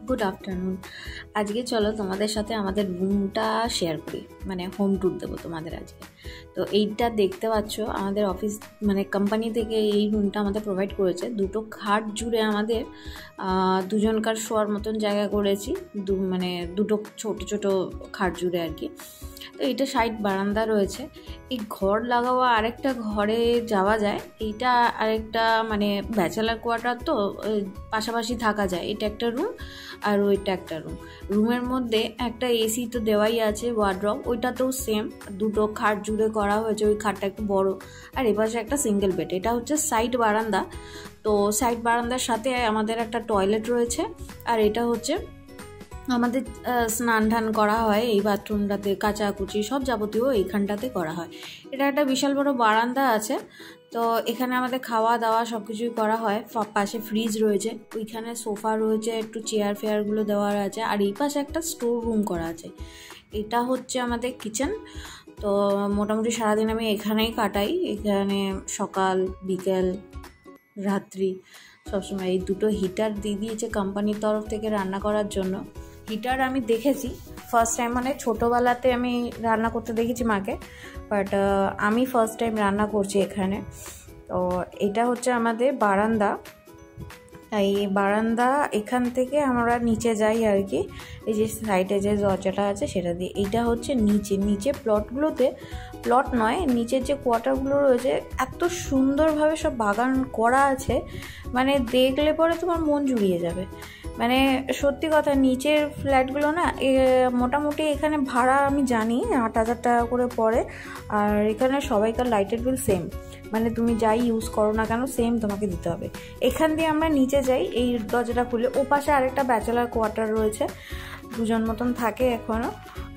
Good afternoon. আজকে চলো তোমাদের সাথে আমাদের রুমটা শেয়ার করি, মানে হোম ট্যুর দেবো তোমাদের আজকে। তো এইটা দেখতে পাচ্ছ, আমাদের অফিস মানে কোম্পানি থেকে এই রুমটা আমাদের প্রোভাইড করেছে। দুটো খাট জুড়ে আমাদের দুজনকার শোয়ার মতন জায়গা করেছি, মানে দুটো ছোট ছোট খাট জুড়ে আর কি। তো এইটা সাইড বারান্দা রয়েছে। এই ঘর লাগাওয়া আরেকটা ঘরে যাওয়া যায়, এইটা আরেকটা মানে ব্যাচেলার কোয়ার্টার, তো পাশাপাশি থাকা যায়। এটা একটা রুম আর ওইটা একটা রুম। রুমের মধ্যে একটা এসি তো দেওয়াই আছে, ওয়ার্ড্রপ ওইটাতেও সেম, দুটো খাট জুড়ে করা হয়েছে। ওই খাটটা একটু বড়, আর এপাশে একটা সিঙ্গেল বেড। এটা হচ্ছে সাইড বারান্দা। তো সাইড বারান্দার সাথে আমাদের একটা টয়লেট রয়েছে, আর এটা হচ্ছে আমাদের স্নান টান করা হয় এই বাথরুমটাতে, কাচাকুচি সব যাবতীয় এইখানটাতে করা হয়। এটা একটা বিশাল বড় বারান্দা আছে। তো এখানে আমাদের খাওয়া দাওয়া সব কিছুই করা হয়। পাশে ফ্রিজ রয়েছে, ওইখানে সোফা রয়েছে, একটু চেয়ার ফেয়ারগুলো দেওয়া আছে, আর এই পাশে একটা স্টোর রুম করা আছে। এটা হচ্ছে আমাদের কিচেন। তো মোটামুটি সারাদিন আমি এখানেই কাটাই। এখানে সকাল বিকেল রাত্রি সবসময় এই দুটো হিটার দিয়ে দিয়েছে কোম্পানির তরফ থেকে রান্না করার জন্য। হিটার আমি দেখেছি ফার্স্ট টাইম, মানে ছোটোবেলাতে আমি রান্না করতে দেখেছি মাকে, বাট আমি ফার্স্ট টাইম রান্না করছি এখানে। তো এটা হচ্ছে আমাদের বারান্দা। এই বারান্দা, এখান থেকে আমরা নিচে যাই আর কি, এই যে সাইডে যে দরজাটা আছে সেটা দিয়ে। এইটা হচ্ছে নিচে প্লটগুলোতে, প্লট নয়, নিচের যে কোয়ার্টারগুলো রয়েছে এত সুন্দরভাবে সব বাগান করা আছে, মানে দেখলে পরে তোমার মন জুড়িয়ে যাবে। মানে সত্যি কথা, নিচের ফ্ল্যাটগুলো না মোটামুটি এখানে ভাড়া আমি জানি 8,000 টাকা করে পড়ে। আর এখানে সবাইকার লাইটের বিল সেম, মানে তুমি যাই ইউজ করো না কেন সেম তোমাকে দিতে হবে। এখান দিয়ে আমরা নিচে যাই, এই দরজাটা খুলে ও পাশে আরেকটা ব্যাচেলার কোয়ার্টার রয়েছে, দুজন মতন থাকে এখনও।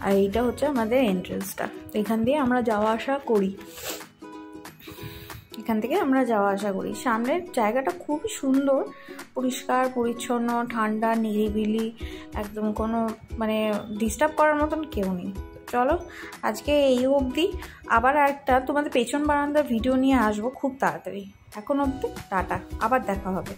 আর এইটা হচ্ছে আমাদের এন্ট্রেন্সটা। এখান দিয়ে আমরা যাওয়া আসা করি, এখান থেকে আমরা যাওয়া আসা করি। সামনের জায়গাটা খুবই সুন্দর, পরিষ্কার পরিচ্ছন্ন, ঠান্ডা, নিরিবিলি, একদম কোনো মানে ডিস্টার্ব করার মতন কেউ নেই। চলো আজকে এই অবধি, আবার একটা তোমাদের পেছন বারান্দার ভিডিও নিয়ে আসবো খুব তাড়াতাড়ি। এখন অবধি টাটা, আবার দেখা হবে।